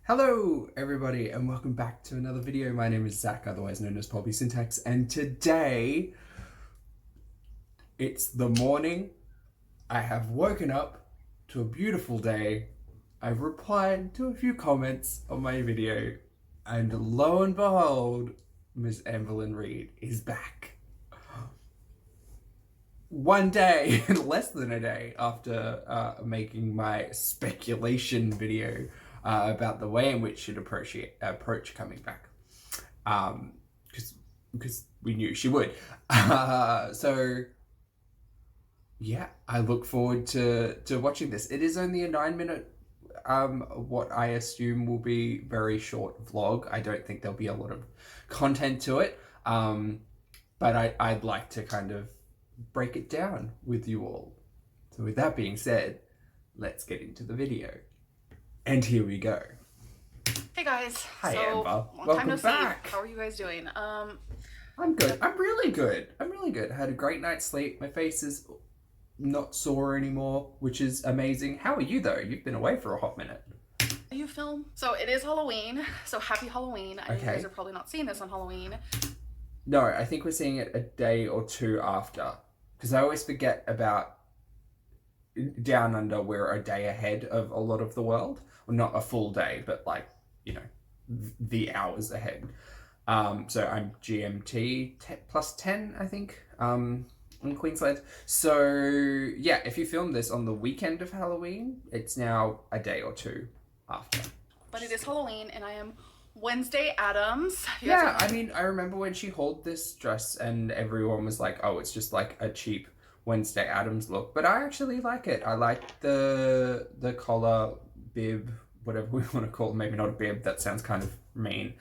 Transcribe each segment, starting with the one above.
Hello everybody and welcome back to another video. My name is Zach, otherwise known as Poppy Syntax, and today it's the morning. I have woken up to a beautiful day. I've replied to a few comments on my video, and lo and behold, Miss Amberlynn Reid is back. One day, less than a day after making my speculation video about the way in which she'd approach coming back, because we knew she would. So yeah, I look forward to watching this. It is only a 9-minute, what I assume will be very short vlog. I don't think there'll be a lot of content to it, but I'd like to kind of break it down with you all. So with that being said, let's get into the video. And here we go. Hey guys. Hi, Amber. Long time no see. Back. How are you guys doing? I'm good. I'm really good. I had a great night's sleep. My face is not sore anymore, which is amazing. How are you though? You've been away for a hot minute. You film? So it is Halloween. So happy Halloween. I know you guys are probably not seeing this on Halloween. No, I think we're seeing it a day or two after. Because I always forget about Down Under, we're a day ahead of a lot of the world. Well, not a full day, but like, you know, the hours ahead. So I'm GMT plus 10, I think, in Queensland. So yeah, if you film this on the weekend of Halloween, it's now a day or two after. But it is Halloween and I am Wednesday Addams. Yeah, I mean, I remember when she hauled this dress and everyone was like, oh, it's just like a cheap Wednesday Addams look. But I actually like it. I like the collar, bib, whatever we want to call it. Maybe not a bib, that sounds kind of mean.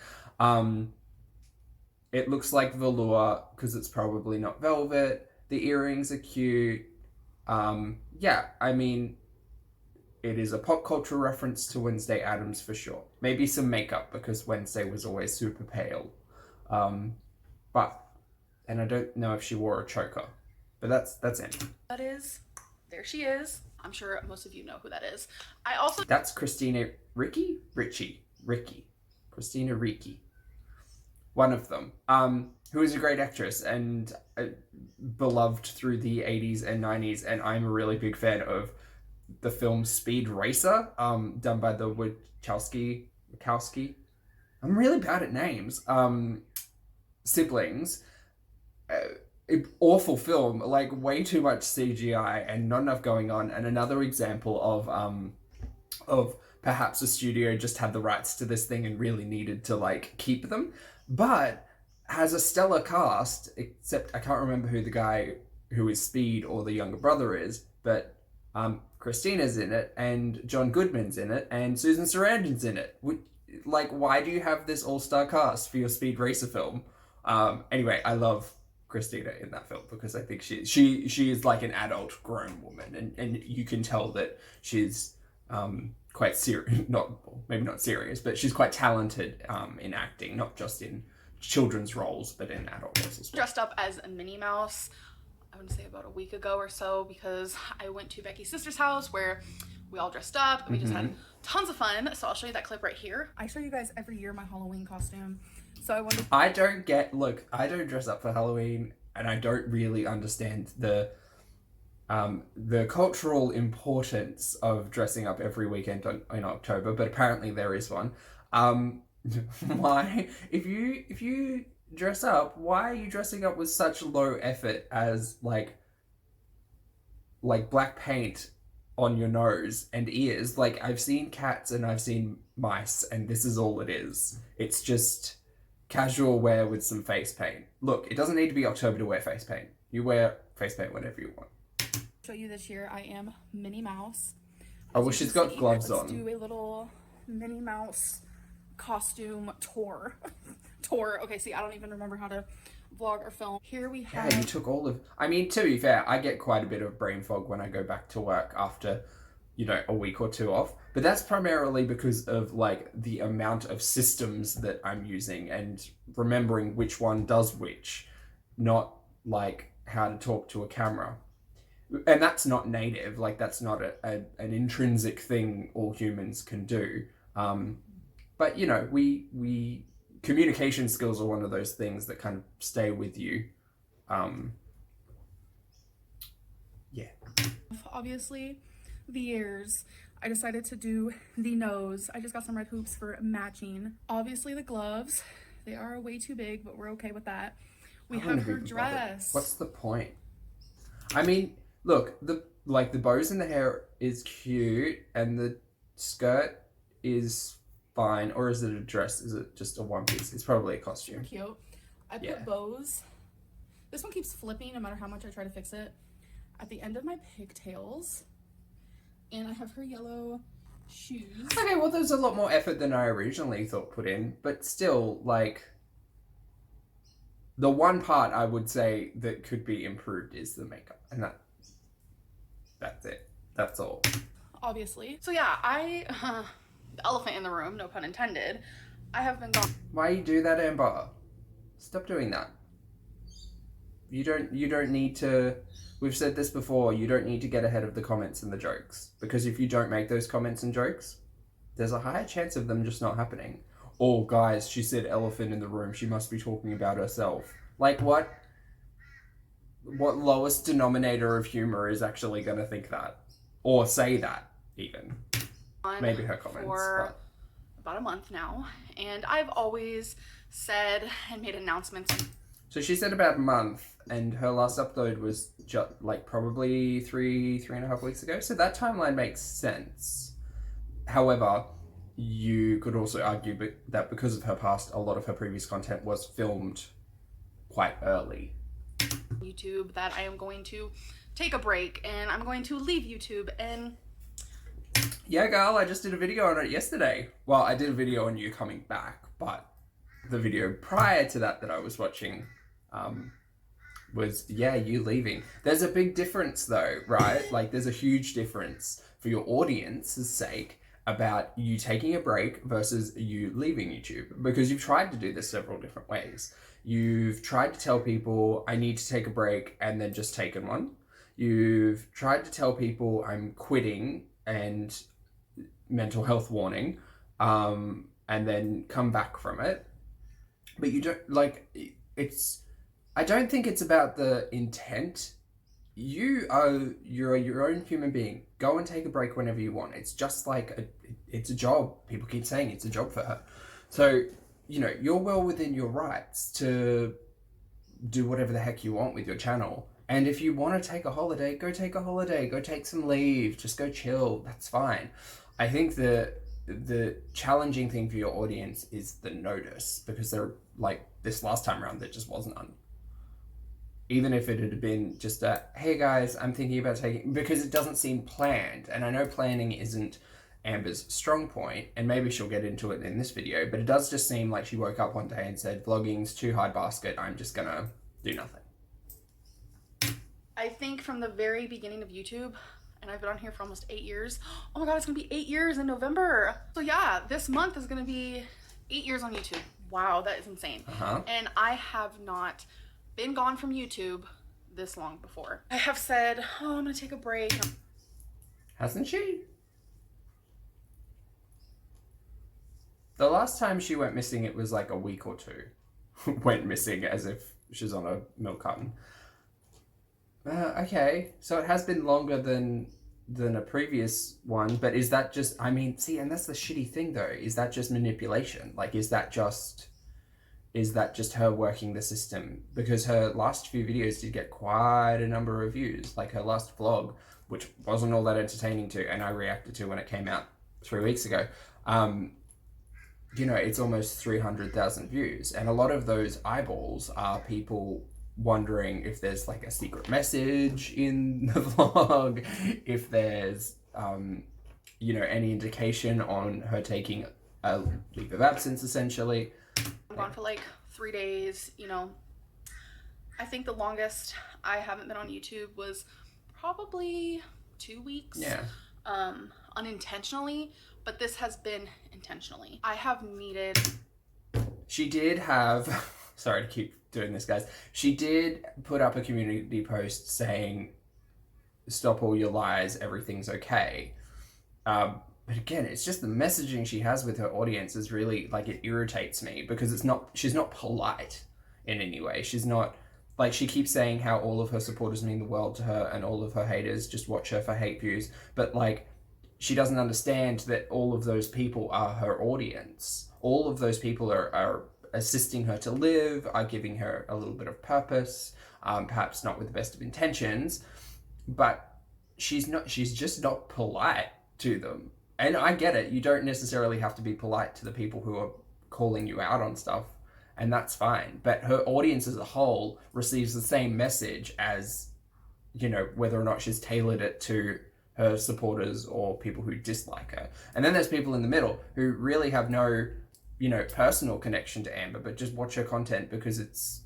It looks like velour because it's probably not velvet. The earrings are cute. Yeah, I mean, it is a pop culture reference to Wednesday Addams for sure. Maybe some makeup because Wednesday was always super pale. And I don't know if she wore a choker, but that's it. There she is. I'm sure most of you know who that is. That's Christina Ricci? Christina Ricci. One of them. Who is a great actress and beloved through the 80s and 90s, and I'm a really big fan of the film Speed Racer, done by the Wachowski. I'm really bad at names. Siblings. Awful film, like way too much CGI and not enough going on. And another example of perhaps a studio just had the rights to this thing and really needed to like keep them, but has a stellar cast. Except I can't remember who the guy who is Speed or the younger brother is, but Christina's in it, and John Goodman's in it, and Susan Sarandon's in it. Like, why do you have this all-star cast for your Speed Racer film? Anyway, I love Christina in that film because I think she is like an adult grown woman, and you can tell that she's quite serious, maybe not serious, but she's quite talented in acting, not just in children's roles, but in adult roles as well. Dressed up as a Minnie Mouse. I would say about a week ago or so, because I went to Becky's sister's house where we all dressed up and we just had tons of fun. So I'll show you that clip right here. I show you guys every year my Halloween costume. So I don't dress up for Halloween, and I don't really understand the cultural importance of dressing up every weekend in October, but apparently there is one. Why, if you dress up, why are you dressing up with such low effort as like black paint on your nose and ears? Like, I've seen cats and I've seen mice, and this is all it is. It's just casual wear with some face paint. Look, it doesn't need to be October to wear face paint. You wear face paint whenever you want. Show you this year I am Minnie Mouse. Oh, well, she's got gloves on. Let's do a little Minnie Mouse costume tour. Okay, see, I don't even remember how to vlog or film. Here we have... Yeah, you took all of... I mean, to be fair, I get quite a bit of brain fog when I go back to work after, you know, a week or two off. But that's primarily because of, like, the amount of systems that I'm using and remembering which one does which, not, like, how to talk to a camera. And that's not native. Like, that's not an intrinsic thing all humans can do. But you know, we communication skills are one of those things that kind of stay with you. Yeah. Obviously, the ears. I decided to do the nose. I just got some red hoops for matching. Obviously, the gloves. They are way too big, but we're okay with that. We have her dress. What's the point? I mean, look, the bows in the hair is cute, and the skirt is fine. Or is it a dress? Is it just a one piece? It's probably a costume. Cute. I put bows. This one keeps flipping no matter how much I try to fix it. At the end of my pigtails. And I have her yellow shoes. Okay, well, there's a lot more effort than I originally thought put in, but still, like, the one part I would say that could be improved is the makeup, and that's it. That's all. Obviously. So yeah, the elephant in the room, no pun intended. I have been gone. Why you do that, Amber? Stop doing that. You don't need to. We've said this before, you don't need to get ahead of the comments and the jokes. Because if you don't make those comments and jokes, there's a higher chance of them just not happening. Oh, guys, she said elephant in the room. She must be talking about herself. Like, what lowest denominator of humor is actually going to think that? Or say that, even. Maybe her comments. For about a month now. And I've always said and made announcements. So she said about a month, and her last upload was just like probably three and a half weeks ago. So that timeline makes sense. However, you could also argue that because of her past, a lot of her previous content was filmed quite early. YouTube, that I am going to take a break and I'm going to leave YouTube. And yeah, girl, I just did a video on it yesterday. Well, I did a video on you coming back, but the video prior to that I was watching was, yeah, you leaving. There's a big difference though, right? Like, there's a huge difference for your audience's sake about you taking a break versus you leaving YouTube, because you've tried to do this several different ways. You've tried to tell people, I need to take a break, and then just taken one. You've tried to tell people I'm quitting and mental health warning, and then come back from it. But you don't, like, I don't think it's about the intent. You're your own human being. Go and take a break whenever you want. It's just like it's a job. People keep saying it's a job for her. So, you know, you're well within your rights to do whatever the heck you want with your channel. And if you want to take a holiday, go take a holiday. Go take some leave. Just go chill. That's fine. I think the challenging thing for your audience is the notice, because they're like, this last time around, there just wasn't none. Even if it had been just a, hey guys, I'm thinking about taking, because it doesn't seem planned. And I know planning isn't Amber's strong point, and maybe she'll get into it in this video, but it does just seem like she woke up one day and said, vlogging's too hard basket, I'm just gonna do nothing. I think from the very beginning of YouTube, and I've been on here for almost 8 years. Oh my God, it's gonna be 8 years in November. So yeah, this month is gonna be 8 years on YouTube. Wow, that is insane. And I have not been gone from YouTube this long before. I have said, oh, I'm gonna take a break. Hasn't she? The last time she went missing, it was like a week or two. Went missing as if she's on a milk carton. Okay, so it has been longer than a previous one, but is that just, I mean, see, and that's the shitty thing though, is that just manipulation? Like, is that just her working the system? Because her last few videos did get quite a number of views, like her last vlog, which wasn't all that entertaining to, and I reacted to when it came out 3 weeks ago. You know, it's almost 300,000 views, and a lot of those eyeballs are people wondering if there's like a secret message in the vlog, if there's, you know, any indication on her taking a leave of absence, essentially. I'm gone for like 3 days, you know. I think the longest I haven't been on YouTube was probably 2 weeks. Yeah. Unintentionally, but this has been intentionally. I have needed... She did have... Sorry to keep doing this, guys. She did put up a community post saying, stop all your lies, everything's okay. But again, it's just the messaging she has with her audience is really like, it irritates me because she's not polite in any way. She's not like, she keeps saying how all of her supporters mean the world to her and all of her haters just watch her for hate views. But like, she doesn't understand that all of those people are her audience. All of those people are assisting her to live, are giving her a little bit of purpose, perhaps not with the best of intentions, but she's just not polite to them. And I get it, you don't necessarily have to be polite to the people who are calling you out on stuff, and that's fine. But her audience as a whole receives the same message as, you know, whether or not she's tailored it to her supporters or people who dislike her. And then there's people in the middle who really have no, you know, personal connection to Amber, but just watch her content because it's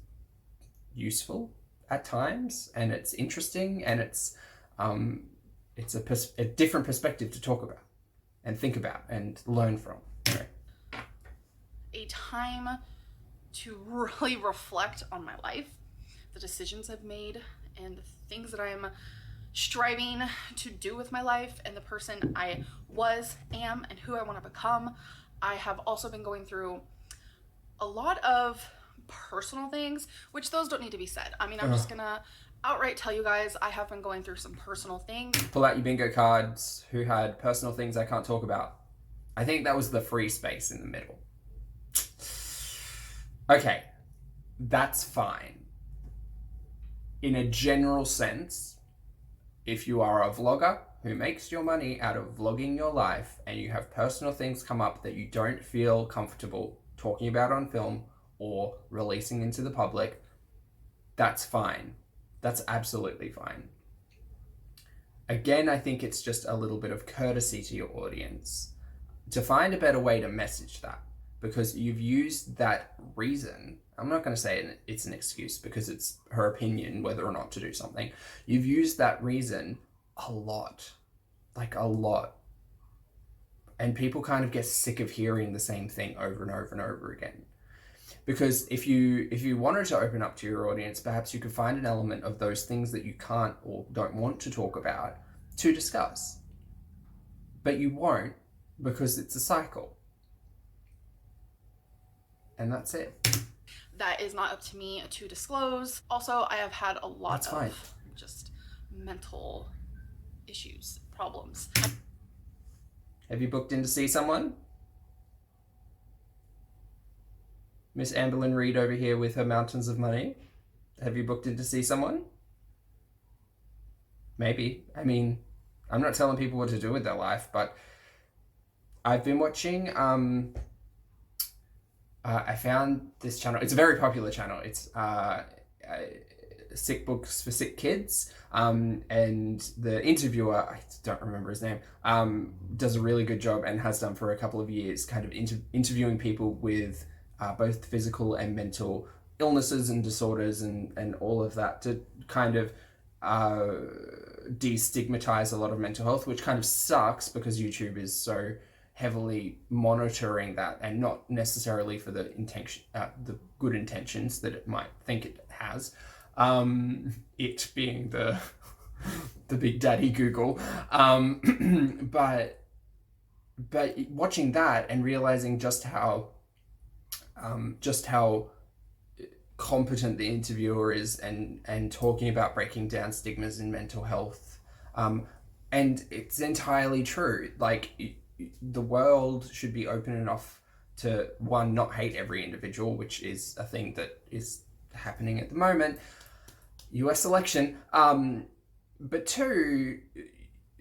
useful at times and it's interesting and it's a different perspective to talk about and think about and learn from. Anyway. A time to really reflect on my life, the decisions I've made, and the things that I'm striving to do with my life, and the person I was, am, and who I want to become. I have also been going through a lot of personal things, which those don't need to be said. I mean, I'm just gonna outright tell you guys I have been going through some personal things. Pull out your bingo cards. Who had personal things I can't talk about? I think that was the free space in the middle. Okay, that's fine. In a general sense, if you are a vlogger who makes your money out of vlogging your life and you have personal things come up that you don't feel comfortable talking about on film or releasing into the public, that's fine. That's absolutely fine. Again, I think it's just a little bit of courtesy to your audience to find a better way to message that, because you've used that reason. I'm not going to say it's an excuse because it's her opinion whether or not to do something. You've used that reason a lot, like a lot. And people kind of get sick of hearing the same thing over and over and over again. Because if you wanted to open up to your audience, perhaps you could find an element of those things that you can't or don't want to talk about to discuss. But you won't, because it's a cycle. And that's it. That is not up to me to disclose. Also, I have had a lot of just mental issues, problems. Have you booked in to see someone? Miss Amberlynn Reid over here with her mountains of money. Have you booked in to see someone? Maybe. I mean, I'm not telling people what to do with their life, but I've been watching, I found this channel. It's a very popular channel. It's Sick Books for Sick Kids. And the interviewer, I don't remember his name, does a really good job and has done for a couple of years, kind of interviewing people with both physical and mental illnesses and disorders and all of that to kind of destigmatize a lot of mental health, which kind of sucks because YouTube is so heavily monitoring that and not necessarily for the good intentions that it might think it has. It being the big daddy Google. But watching that and realizing just how competent the interviewer is and talking about breaking down stigmas in mental health. And it's entirely true. Like, the world should be open enough to, one, not hate every individual, which is a thing that is happening at the moment, US election. But two,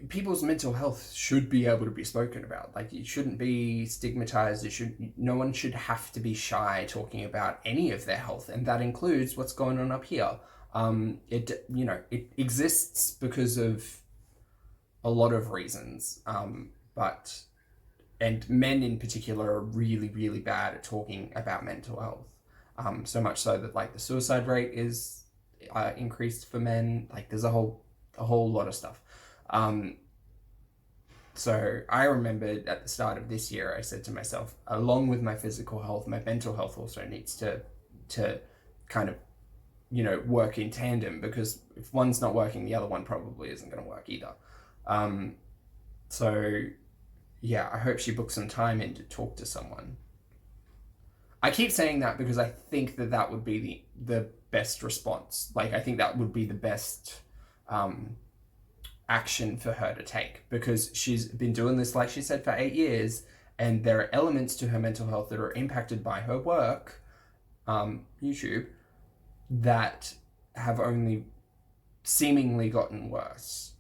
people's mental health should be able to be spoken about. Like, it shouldn't be stigmatized. No one should have to be shy talking about any of their health, and that includes what's going on up here. It exists because of a lot of reasons. And men in particular are really, really bad at talking about mental health. So much so that, like, the suicide rate is increased for men. Like, there's a whole lot of stuff. So I remembered at the start of this year, I said to myself, along with my physical health, my mental health also needs to kind of, work in tandem, because if one's not working, the other one probably isn't going to work either. So yeah, I hope she books some time in to talk to someone. I keep saying that because I think that would be the best response. Like, I think that would be the best action for her to take, because she's been doing this, like she said, for 8 years, and there are elements to her mental health that are impacted by her work, YouTube, that have only seemingly gotten worse.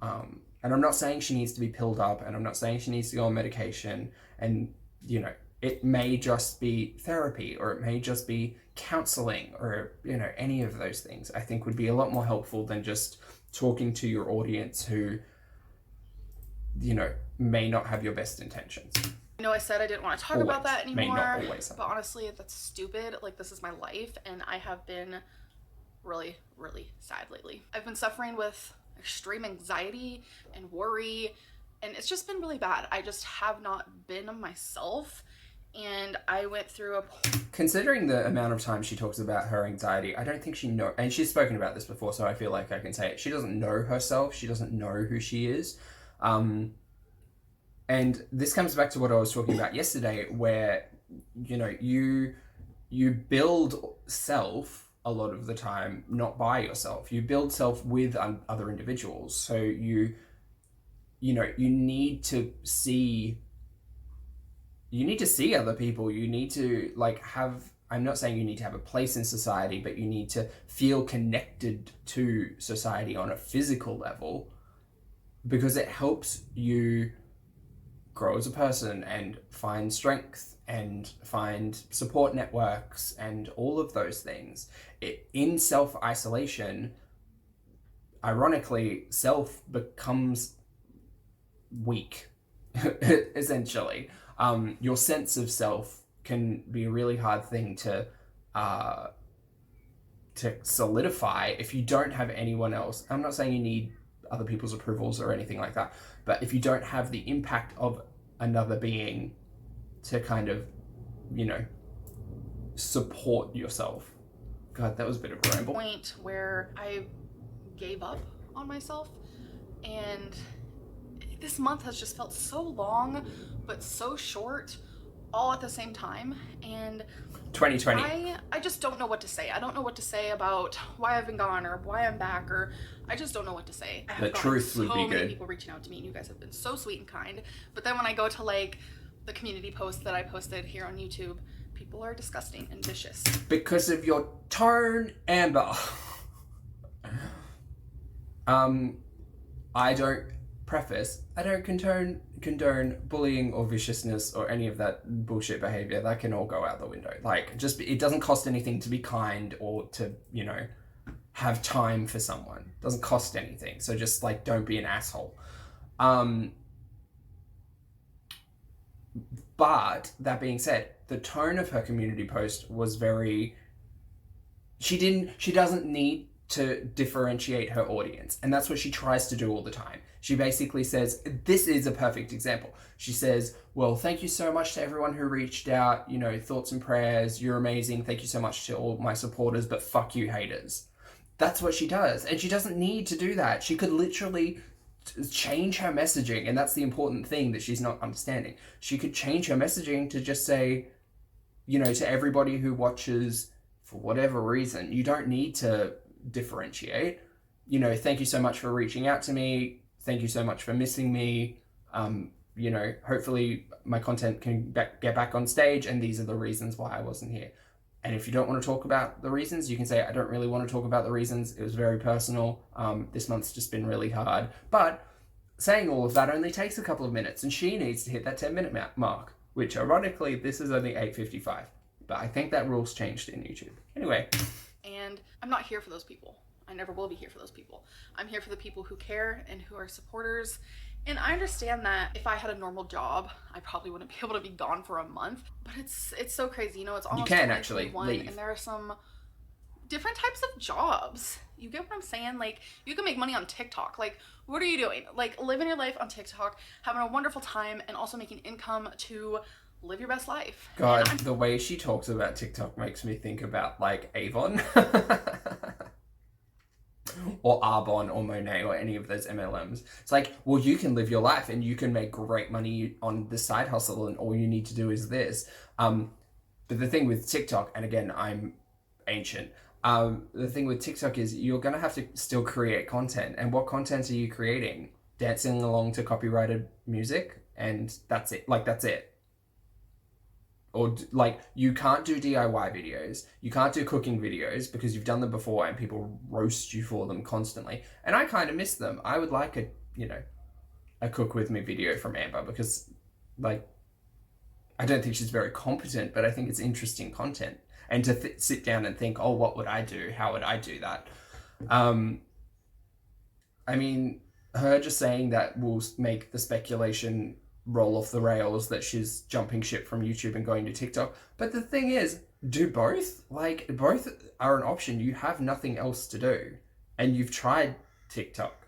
And I'm not saying she needs to be pilled up, and I'm not saying she needs to go on medication, and, you know, it may just be therapy, or it may just be counseling, or, you know, any of those things I think would be a lot more helpful than just talking to your audience who, you know, may not have your best intentions. I know I said I didn't want to talk about that anymore, may not always. But honestly, that's stupid. Like, this is my life, and I have been really, really sad lately. I've been suffering with extreme anxiety and worry, and it's just been really bad. I just have not been myself, and I went through a... Considering the amount of time she talks about her anxiety, I don't think she knows, and she's spoken about this before, so I feel like I can say it. She doesn't know herself. She doesn't know who she is. And this comes back to what I was talking about yesterday, where, you know, you build self a lot of the time not by yourself. You build self with other individuals. So you need to see other people. You need to, like, have, I'm not saying you need to have a place in society, but you need to feel connected to society on a physical level, because it helps you grow as a person and find strength and find support networks and all of those things. In self-isolation, ironically, self becomes weak, essentially. Your sense of self can be a really hard thing to solidify if you don't have anyone else. I'm not saying you need other people's approvals or anything like that, but if you don't have the impact of another being to kind of, you know, support yourself. God, that was a bit of a ramble. Point where I gave up on myself, and this month has just felt so long but so short all at the same time, and 2020. I just don't know what to say. I don't know what to say about why I've been gone or why I'm back, or I just don't know what to say. The truth would be good. So many people reaching out to me, and you guys have been so sweet and kind. But then when I go to, like, the community post that I posted here on YouTube, people are disgusting and vicious. Because of your tone, Amber. I don't condone bullying or viciousness or any of that bullshit behavior. That can all go out the window. Like, just, it doesn't cost anything to be kind or to, you know, have time for someone. It doesn't cost anything. So just, like, don't be an asshole. But that being said, the tone of her community post was very, she doesn't need to differentiate her audience. And that's what she tries to do all the time. She basically says, this is a perfect example. She says, well, thank you so much to everyone who reached out, you know, thoughts and prayers, you're amazing. Thank you so much to all my supporters, but fuck you haters. That's what she does. And she doesn't need to do that. She could literally change her messaging. And that's the important thing that she's not understanding. She could change her messaging to just say, you know, to everybody who watches, for whatever reason, you don't need to differentiate. You know, thank you so much for reaching out to me. Thank you so much for missing me. You know, hopefully my content can get back on stage, and these are the reasons why I wasn't here. And if you don't want to talk about the reasons, you can say, I don't really want to talk about the reasons. It was very personal. This month's just been really hard. But saying all of that only takes a couple of minutes, and she needs to hit that 10-minute mark, which ironically, this is only 8:55. But I think that rule's changed in YouTube. Anyway. And I'm not here for those people. I never will be here for those people. I'm here for the people who care and who are supporters. And I understand that if I had a normal job, I probably wouldn't be able to be gone for a month. But it's so crazy. You know, it's almost you can actually leave. And there are some different types of jobs. You get what I'm saying? Like, you can make money on TikTok. Like, what are you doing? Like, living your life on TikTok, having a wonderful time, and also making income to live your best life. God, the way she talks about TikTok makes me think about, like, Avon. or Arbonne or Monet or any of those MLMs. It's like, well, you can live your life and you can make great money on the side hustle, and all you need to do is this. But the thing with TikTok, and again, I'm ancient. The thing with TikTok is you're gonna have to still create content. And what content are you creating? Dancing along to copyrighted music, and that's it. Like, that's it. Or like, you can't do DIY videos, you can't do cooking videos because you've done them before and people roast you for them constantly. And I kind of miss them. I would like a cook with me video from Amber, because like, I don't think she's very competent, but I think it's interesting content. And to sit down and think, oh, what would I do? How would I do that? I mean, her just saying that will make the speculation roll off the rails that she's jumping ship from YouTube and going to TikTok. But the thing is, do both. Like, both are an option. You have nothing else to do. And you've tried TikTok.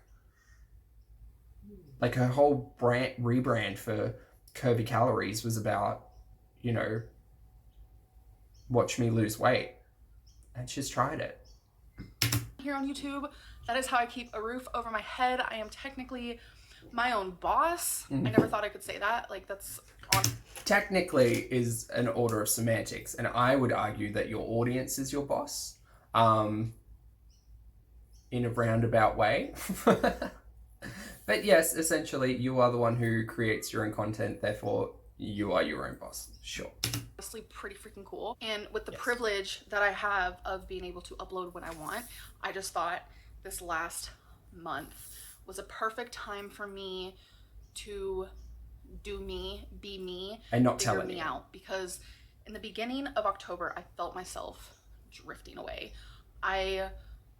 Like, her whole rebrand for Curvy Calories was about, watch me lose weight. And she's tried it. Here on YouTube, that is how I keep a roof over my head. I am technically my own boss. I never thought I could say that. Like, that's on. Technically is an order of semantics, and I would argue that your audience is your boss, in a roundabout way. But yes, essentially, you are the one who creates your own content, therefore you are your own boss. Sure. Honestly, pretty freaking cool. And with the privilege that I have of being able to upload when I want, I just thought this last month was a perfect time for me to do me, be me, and not figure tell me anyone out. Because in the beginning of October, I felt myself drifting away. I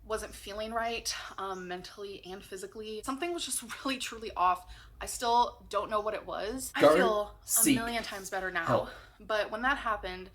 wasn't feeling right, mentally and physically. Something was just really, truly off. I still don't know what it was. I feel a million times better now. Help. But when that happened,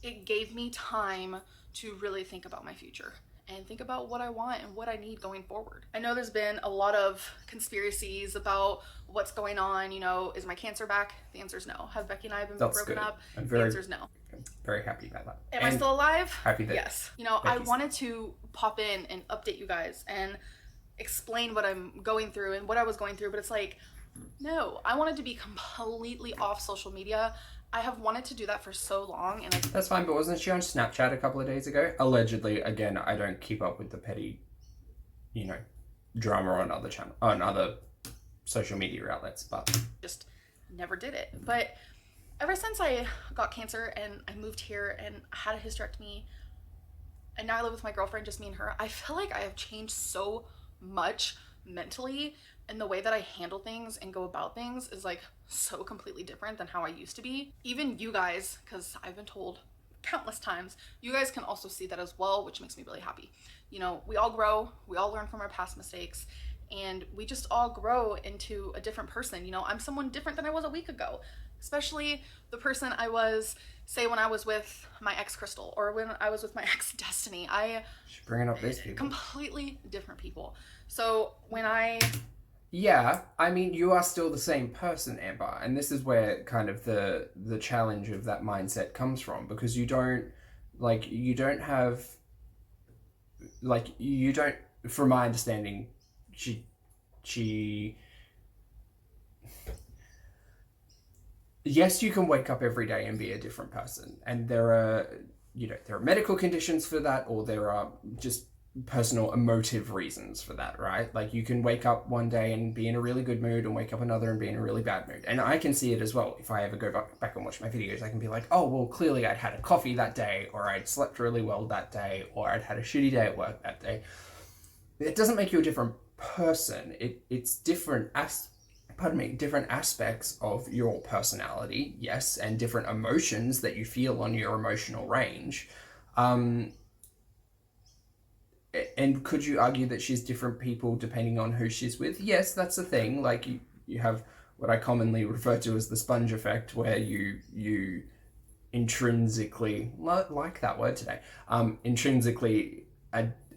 it gave me time to really think about my future and think about what I want and what I need going forward. I know there's been a lot of conspiracies about what's going on. Is my cancer back? The answer is no. Have Becky and I been broken up? The answer is no. I'm very happy about that. Am I still alive? Happy that. Yes. I wanted to pop in and update you guys and explain what I'm going through and what I was going through, but it's like, no, I wanted to be completely off social media. I have wanted to do that for so long, and that's fine. But wasn't she on Snapchat a couple of days ago? Allegedly. Again, I don't keep up with the petty, drama on other social media outlets, but just never did it. But ever since I got cancer and I moved here and had a hysterectomy, and now I live with my girlfriend, just me and her, I feel like I have changed so much mentally, and the way that I handle things and go about things is like so completely different than how I used to be. Even you guys, because I've been told countless times, you guys can also see that as well, which makes me really happy. We all grow, we all learn from our past mistakes, and we just all grow into a different person. I'm someone different than I was a week ago, especially the person I was, say, when I was with my ex Crystal, or when I was with my ex Destiny. She's bringing up these people. Completely different people. So when I... Yeah, I mean, you are still the same person, Amber, and this is where kind of the challenge of that mindset comes from, because you don't, from my understanding, she yes, you can wake up every day and be a different person, and there are medical conditions for that, or there are just personal emotive reasons for that, right? Like, you can wake up one day and be in a really good mood and wake up another and be in a really bad mood. And I can see it as well. If I ever go back and watch my videos, I can be like, oh, well, clearly I'd had a coffee that day, or I'd slept really well that day, or I'd had a shitty day at work that day. It doesn't make you a different person. It's different different aspects of your personality, yes, and different emotions that you feel on your emotional range. And could you argue that she's different people depending on who she's with? Yes, that's the thing. Like, you have what I commonly refer to as the sponge effect, where you intrinsically, like that word today, intrinsically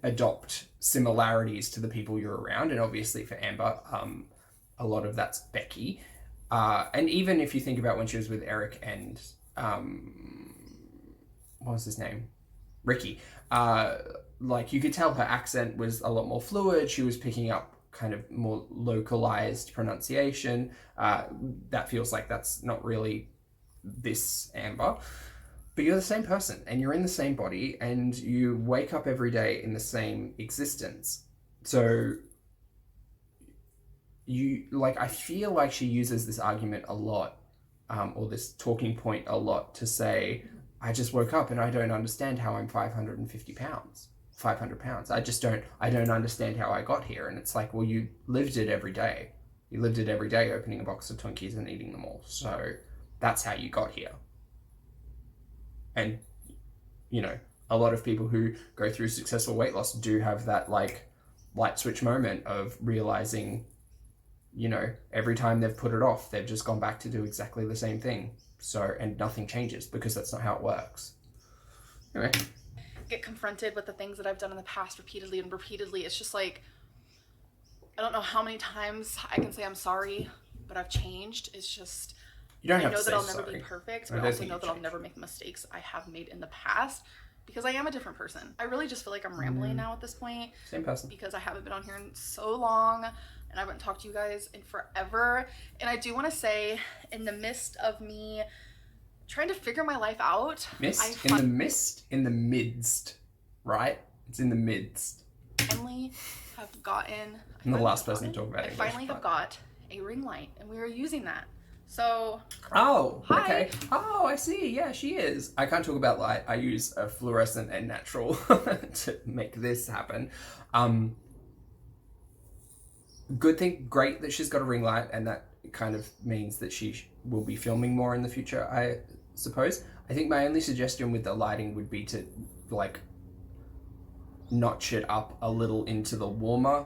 adopt similarities to the people you're around. And obviously for Amber, a lot of that's Becky. And even if you think about when she was with Eric and, what was his name? Ricky. Like, you could tell her accent was a lot more fluid. She was picking up kind of more localized pronunciation. That feels like that's not really this Amber. But you're the same person, and you're in the same body, and you wake up every day in the same existence. So I feel like she uses this argument a lot, or this talking point a lot, to say, I just woke up and I don't understand how I'm 550 pounds, 500 pounds. I don't understand how I got here. And it's like, well, you lived it every day. You lived it every day, opening a box of Twinkies and eating them all. So that's how you got here. And, you know, a lot of people who go through successful weight loss do have that, like, light switch moment of realizing, you know, every time they've put it off, they've just gone back to do exactly the same thing. So, and nothing changes, because that's not how it works. Anyway. Get confronted with the things that I've done in the past repeatedly and repeatedly. It's just like, I don't know how many times I can say I'm sorry, but I've changed. It's just, you don't have I know to say that I'll never sorry. be perfect, but I also know that I'll never make the mistakes I have made in the past, because I am a different person. I really just feel like I'm rambling now at this point. Same person. Because I haven't been on here in so long, and I haven't talked to you guys in forever. And I do want to say, in the midst of me trying to figure my life out, in the midst, right? It's in the midst. Finally have gotten. I'm the last person to talk about it. I finally have got a ring light, and we are using that. So. Oh, hi. Okay. Oh, I see. Yeah, she is. I can't talk about light. I use a fluorescent and natural to make this happen. Great that she's got a ring light, and that kind of means that she will be filming more in the future, I suppose. I think my only suggestion with the lighting would be to, like, notch it up a little into the warmer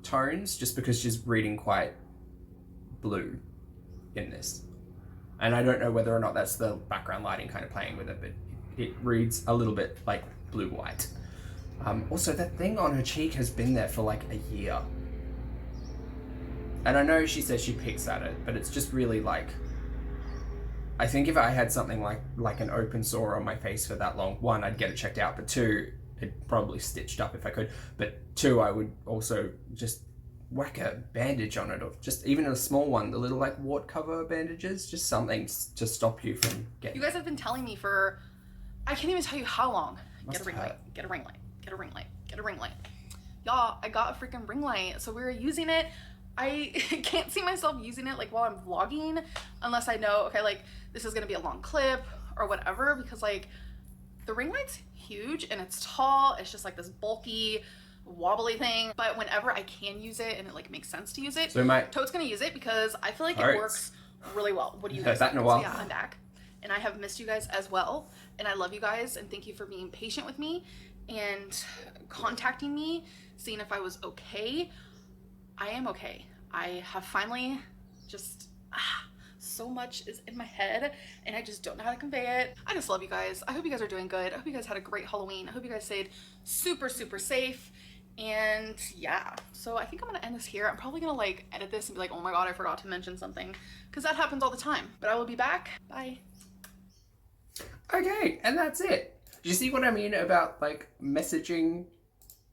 tones, just because she's reading quite blue in this. And I don't know whether or not that's the background lighting kind of playing with it, but it reads a little bit like blue-white. Also, that thing on her cheek has been there for like a year. And I know she says she picks at it, but it's just really like, I think if I had something like an open sore on my face for that long, one, I'd get it checked out, but two, it probably stitched up if I could, but two, I would also just whack a bandage on it, or just even a small one, the little like wart cover bandages, just something to stop you from getting. You guys have been telling me for, I can't even tell you how long. Get a ring light, get a ring light, get a ring light, get a ring light. Y'all, I got a freaking ring light, so we were using it. I can't see myself using it like while I'm vlogging, unless I know, okay, like this is gonna be a long clip or whatever, because like the ring light's huge and it's tall. It's just like this bulky, wobbly thing. But whenever I can use it and it like makes sense to use it, so Toad's gonna use it because I feel like it works really well. What do you guys think? So yeah, I'm back. And I have missed you guys as well. And I love you guys, and thank you for being patient with me and contacting me, seeing if I was okay. I am okay. I have finally just, so much is in my head and I just don't know how to convey it. I just love you guys. I hope you guys are doing good. I hope you guys had a great Halloween. I hope you guys stayed super, super safe. And yeah, so I think I'm gonna end this here. I'm probably gonna like edit this and be like, oh my God, I forgot to mention something, because that happens all the time. But I will be back. Bye. Okay, and that's it. Do you see what I mean about like messaging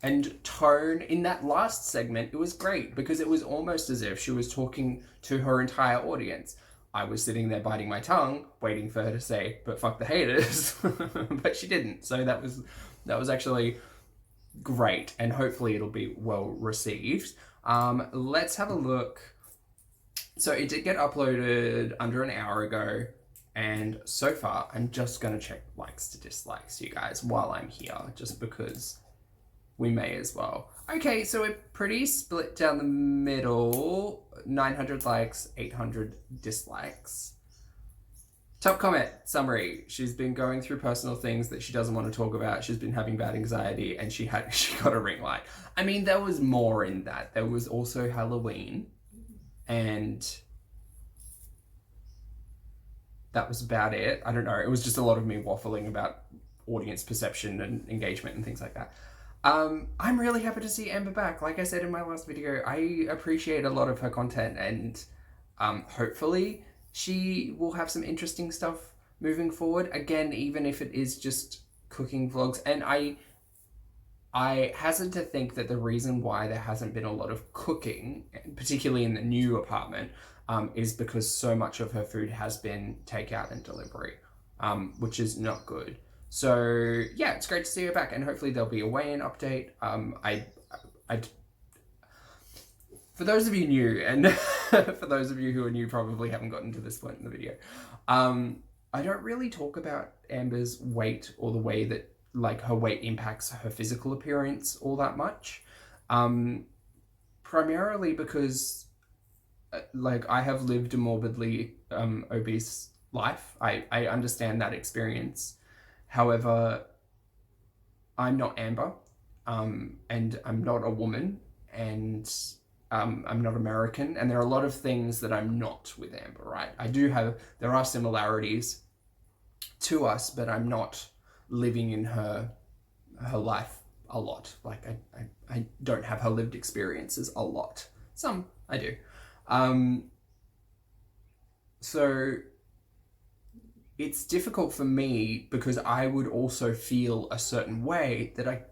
and tone? In that last segment, it was great because it was almost as if she was talking to her entire audience. I was sitting there biting my tongue, waiting for her to say, but fuck the haters, but she didn't. So that was actually great, and hopefully it'll be well received. Let's have a look. So it did get uploaded under an hour ago, and so far I'm just gonna check likes to dislikes, you guys, while I'm here, just because we may as well. Okay, so we're pretty split down the middle. 900 likes, 800 dislikes. Top comment, summary. She's been going through personal things that she doesn't want to talk about. She's been having bad anxiety, and she got a ring light. I mean, there was more in that. There was also Halloween, and that was about it. I don't know. It was just a lot of me waffling about audience perception and engagement and things like that. I'm really happy to see Amber back. Like I said in my last video, I appreciate a lot of her content, and hopefully she will have some interesting stuff moving forward. Again, even if it is just cooking vlogs, and I hasten to think that the reason why there hasn't been a lot of cooking, particularly in the new apartment, is because so much of her food has been takeout and delivery, which is not good. So yeah, it's great to see her back, and hopefully there'll be a weigh-in update. For those of you new, and for those of you who are new, probably haven't gotten to this point in the video, I don't really talk about Amber's weight or the way that like her weight impacts her physical appearance all that much, primarily because like I have lived a morbidly obese life. I understand that experience. However, I'm not Amber, and I'm not a woman, and I'm not American, and there are a lot of things that I'm not with Amber, right? There are similarities to us, but I'm not living in her life a lot. Like I don't have her lived experiences a lot. Some I do. So it's difficult for me because I would also feel a certain way that I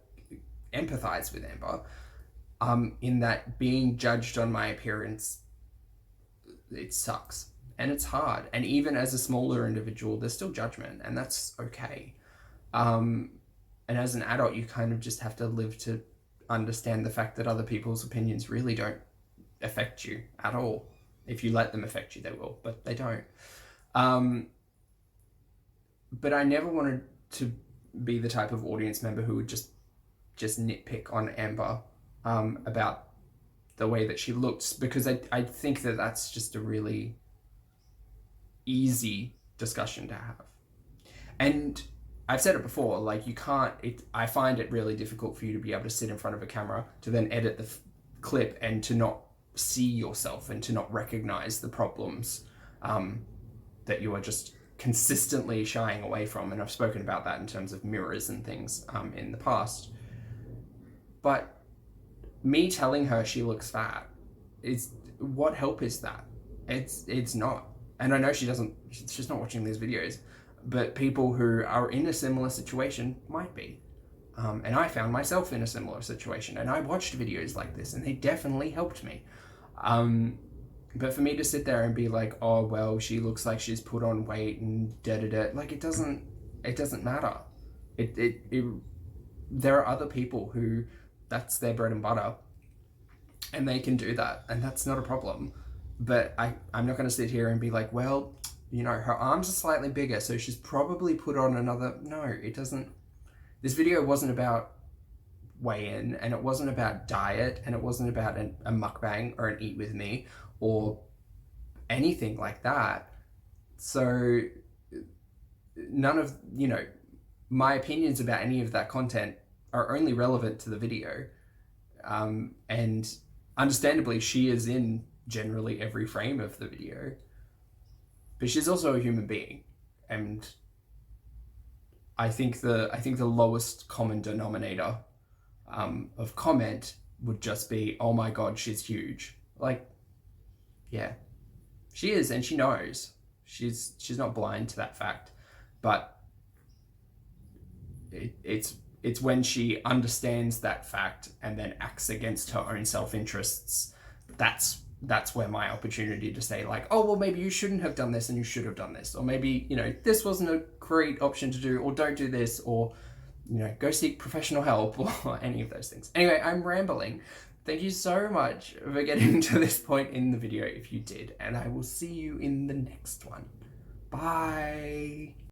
empathize with Amber, in that being judged on my appearance, it sucks and it's hard. And even as a smaller individual, there's still judgment, and that's okay. And as an adult, you kind of just have to live to understand the fact that other people's opinions really don't affect you at all. If you let them affect you, they will, but they don't. But I never wanted to be the type of audience member who would just nitpick on Amber about the way that she looks, because I think that that's just a really easy discussion to have. And I've said it before, like I find it really difficult for you to be able to sit in front of a camera to then edit the clip and to not see yourself and to not recognize the problems that you are just consistently shying away from. And I've spoken about that in terms of mirrors and things in the past. But me telling her she looks fat, what help is that? It's not. And I know she's not watching these videos, but people who are in a similar situation might be. And I found myself in a similar situation, and I watched videos like this, and they definitely helped me. But for me to sit there and be like, oh, well, she looks like she's put on weight and da-da-da, like it doesn't matter. There are other people who that's their bread and butter, and they can do that, and that's not a problem. But I'm not going to sit here and be like, well, you know, her arms are slightly bigger, so she's probably put on another. No, it doesn't. This video wasn't about weigh-in, and it wasn't about diet, and it wasn't about a mukbang or an eat with me or anything like that. So none of, you know, my opinions about any of that content are only relevant to the video. And understandably, she is in generally every frame of the video, but she's also a human being. And I think the lowest common denominator of comment would just be, oh my God, she's huge. Like, yeah, she is, and she knows. She's not blind to that fact, but it's when she understands that fact and then acts against her own self-interests, that's where my opportunity to say, like, oh, well, maybe you shouldn't have done this and you should have done this, or maybe, you know, this wasn't a great option to do, or don't do this, or, you know, go seek professional help, or any of those things. Anyway, I'm rambling. Thank you so much for getting to this point in the video if you did, and I will see you in the next one. Bye.